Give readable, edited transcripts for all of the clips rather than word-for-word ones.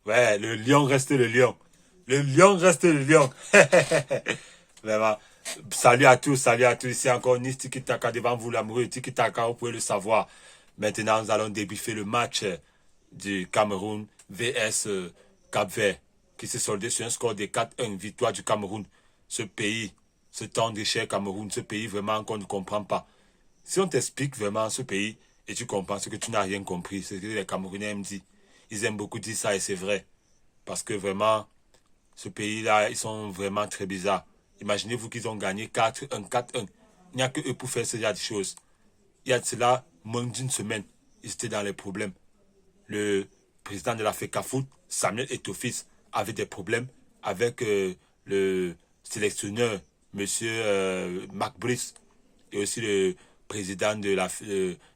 Ouais, le lion reste le lion. Le lion reste le lion. Vraiment. Salut à tous. Ici encore Nice Tiki Taka devant vous, l'amoureux Tiki Taka, vous pouvez le savoir. Maintenant, nous allons débriefer le match du Cameroun vs Cap-Vert, qui s'est soldé sur un score de 4-1, victoire du Cameroun. Ce pays, ce temps de cher Cameroun, ce pays vraiment qu'on ne comprend pas. Si on t'explique vraiment ce pays et tu comprends ce que tu n'as rien compris, c'est ce que les Camerounais aiment dire. Ils aiment beaucoup dire ça et c'est vrai. Parce que vraiment, ce pays-là, ils sont vraiment très bizarres. Imaginez-vous qu'ils ont gagné 4-1, 4-1. Il n'y a que eux pour faire ce genre de choses. Il y a de cela moins d'une semaine, ils étaient dans les problèmes. Le président de la FECAFOOT, Samuel Eto'o avait des problèmes avec le sélectionneur, monsieur Marc Brice, et aussi le président de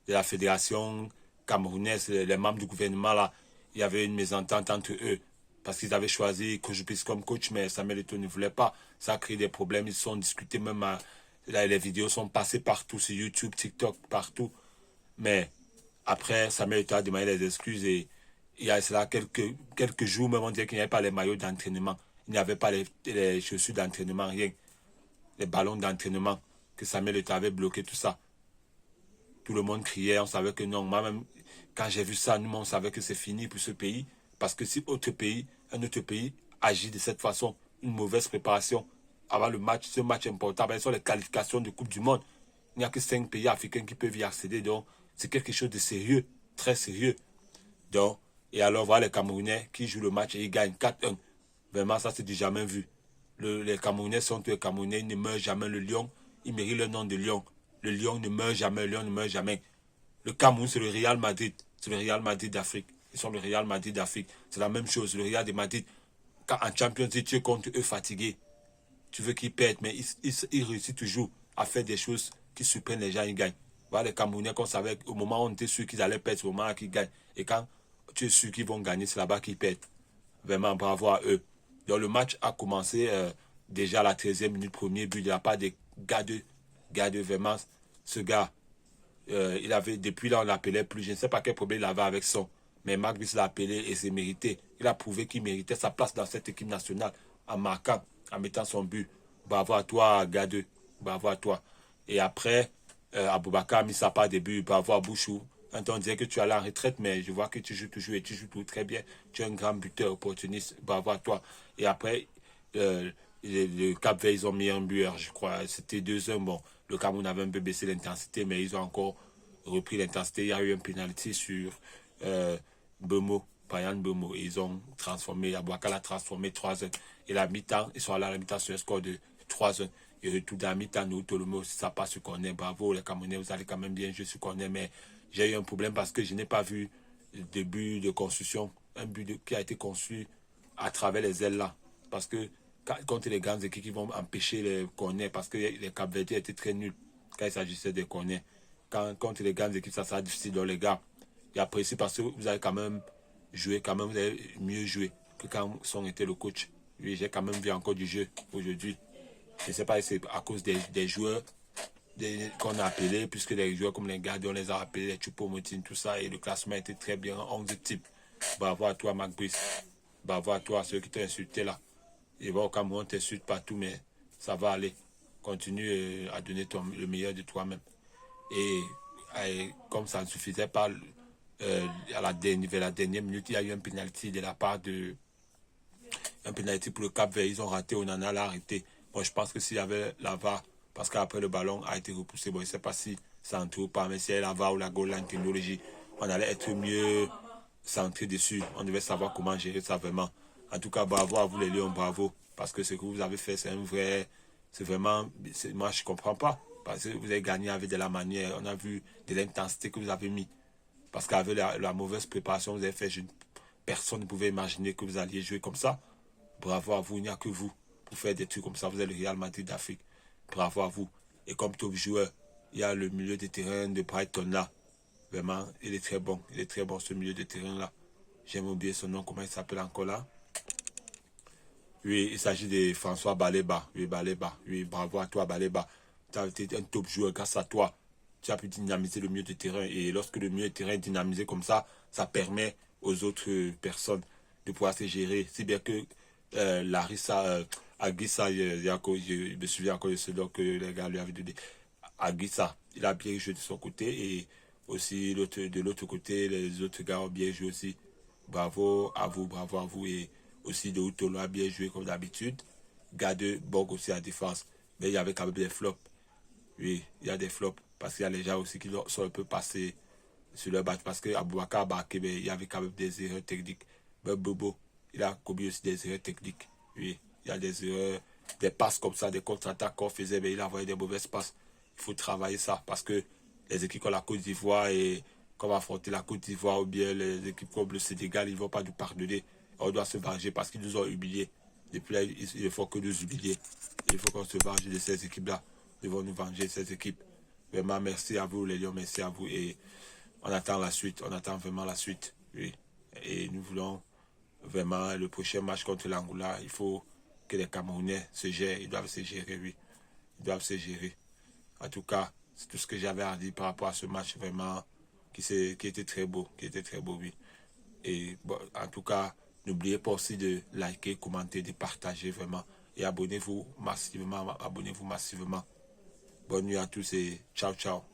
la fédération camerounaise, les membres du gouvernement là. Il y avait une mésentente entre eux parce qu'ils avaient choisi Kojupis comme coach, mais Samuel Eto'o ne voulait pas. Ça a créé des problèmes, ils se sont discutés même là, les vidéos sont passées partout sur YouTube, TikTok, partout. Mais après, Samuel Eto'o a demandé des excuses et il y a cela quelques jours, même on dirait qu'il n'y avait pas les maillots d'entraînement. Il n'y avait pas les chaussures d'entraînement, rien. Les ballons d'entraînement que Samuel Eto'o avait bloqué, tout ça. Tout le monde criait, on savait que non. Moi-même, quand j'ai vu ça, nous, on savait que c'est fini pour ce pays. Parce que si un autre pays agit de cette façon, une mauvaise préparation avant le match, ce match important, ce sont les qualifications de Coupe du Monde. Il n'y a que 5 pays africains qui peuvent y accéder. Donc, c'est quelque chose de sérieux, très sérieux. Donc, et alors, voilà les Camerounais qui jouent le match et ils gagnent 4-1. Vraiment, ça, c'est du jamais vu. Les Camerounais sont les Camerounais, ils ne meurent jamais. Le lion, il mérite le nom de lion. Le lion ne meurt jamais, le lion ne meurt jamais. Le Cameroun, c'est le Real Madrid. C'est le Real Madrid d'Afrique. Ils sont le Real Madrid d'Afrique. C'est la même chose. Le Real de Madrid, quand en Champions League, tu es contre eux fatigués. Tu veux qu'ils perdent, mais ils réussissent toujours à faire des choses qui surprennent les gens, ils gagnent. Voilà les Camerounais qu'on savait, au moment où on était sûr qu'ils allaient perdre, c'est au moment-là qu'ils gagnent. Et quand tu es sûr qu'ils vont gagner, c'est là-bas qu'ils perdent. Vraiment, bravo à eux. Donc le match a commencé déjà à la 13e minute, premier but de la part des gars de vraiment, ce gars, il avait, depuis là, on l'appelait plus, je ne sais pas quel problème il avait avec son, mais Marc Brice l'a appelé et c'est mérité. Il a prouvé qu'il méritait sa place dans cette équipe nationale en marquant, en mettant son but. Bravo à toi, gars 2. Bravo à toi. Et après, Aboubakar a mis sa part de but. Bravo à Bouchou. On dirait que tu es allé en retraite, mais je vois que tu joues toujours et tu joues tout très bien. Tu es un grand buteur opportuniste. Bravo à toi. Et après, le Cap-Vert, ils ont mis un but, je crois. C'était 2-1. Bon, le Cameroun avait un peu baissé l'intensité, mais ils ont encore repris l'intensité. Il y a eu un penalty sur Bemo, Brian Bemo. Et ils ont transformé, Aboubakar l'a transformé 3-1. Et la mi-temps, ils sont allés à la mi-temps sur un score de 3-1. Et retour dans la mi-temps, nous, tout le monde, si ça passe sur corner, bravo, les Camerounais, vous allez quand même bien jouer sur corner. Mais j'ai eu un problème parce que je n'ai pas vu le début de construction, un but qui a été construit à travers les ailes là. Parce que contre les grandes équipes qui vont empêcher les corners, parce que les Cap-Verdiens étaient très nuls quand il s'agissait des corners. Contre les grandes équipes, ça sera difficile. Donc les gars, j'apprécie parce que vous avez quand même joué, quand même, vous avez mieux joué que quand Son était le coach. Oui, j'ai quand même vu encore du jeu aujourd'hui. Je ne sais pas si c'est à cause des joueurs qu'on a appelés, puisque les joueurs comme les gardiens, on les a appelés, les Choupo-Moting, tout ça, et le classement était très bien, 11 types. Bravo à toi, Marc Brice. Bravo à toi, ceux qui t'ont insulté là. Et bon, au Cameroun, on t'insulte partout, mais ça va aller. Continue à donner le meilleur de toi-même. Et comme ça ne suffisait pas, vers la dernière minute, il y a eu un penalty de la part de. Un penalty pour le Cap-Vert. Ils ont raté, Onana l'a arrêté. Bon, je pense que s'il y avait la VAR, parce qu'après le ballon a été repoussé, bon, je ne sais pas si ça entre ou pas, mais s'il y avait la VAR ou la goal line technologie, on allait être mieux centré dessus. On devait savoir comment gérer ça vraiment. En tout cas, bravo à vous les Lions, bravo. Parce que ce que vous avez fait, c'est un vrai. C'est vraiment. Moi, je ne comprends pas. Parce que vous avez gagné avec de la manière. On a vu de l'intensité que vous avez mis. Parce qu'avec la mauvaise préparation que vous avez fait, personne ne pouvait imaginer que vous alliez jouer comme ça. Bravo à vous, il n'y a que vous pour faire des trucs comme ça. Vous êtes le Real Madrid d'Afrique. Bravo à vous. Et comme top joueur, il y a le milieu de terrain de Brighton là. Vraiment, il est très bon. Il est très bon ce milieu de terrain là. J'aime oublier son nom, comment il s'appelle encore là. Oui, il s'agit de François Baleba. Oui, Baleba. Oui, bravo à toi, Baleba. Tu as été un top joueur grâce à toi. Tu as pu dynamiser le milieu de terrain. Et lorsque le milieu de terrain est dynamisé comme ça permet aux autres personnes de pouvoir se gérer. Si bien que Larissa, Aguissa, je me souviens encore de ce nom que les gars lui avaient donné. Aguissa, il a bien joué de son côté et aussi de l'autre côté, les autres gars ont bien joué aussi. Bravo à vous, bravo à vous. Et aussi de Outolo a bien joué comme d'habitude. Gade, bon aussi à défense. Mais il y avait quand même des flops. Oui, il y a des flops. Parce qu'il y a les gens aussi qui sont un peu passés sur leur batte. Parce qu'Aboubacar a marqué, mais il y avait quand même des erreurs techniques. Même Bobo, il a commis aussi des erreurs techniques. Oui, il y a des erreurs, des passes comme ça, des contre-attaques qu'on faisait, mais il a envoyé des mauvaises passes. Il faut travailler ça. Parce que les équipes comme la Côte d'Ivoire et comme affronter la Côte d'Ivoire ou bien les équipes comme le Sénégal, ils ne vont pas nous pardonner. On doit se venger parce qu'ils nous ont humiliés. Depuis là, il ne faut que nous humilier. Il faut qu'on se venge de ces équipes-là. Nous devons nous venger de ces équipes. Vraiment, merci à vous, les Lions, merci à vous. Et on attend la suite, on attend vraiment la suite. Oui. Et nous voulons vraiment le prochain match contre l'Angola. Il faut que les Camerounais se gèrent. Ils doivent se gérer, oui. Ils doivent se gérer. En tout cas, c'est tout ce que j'avais à dire par rapport à ce match vraiment qui était très beau. Qui était très beau, oui. Et bon, en tout cas, n'oubliez pas aussi de liker, commenter, de partager vraiment. Et abonnez-vous massivement. Abonnez-vous massivement. Bonne nuit à tous et ciao, ciao.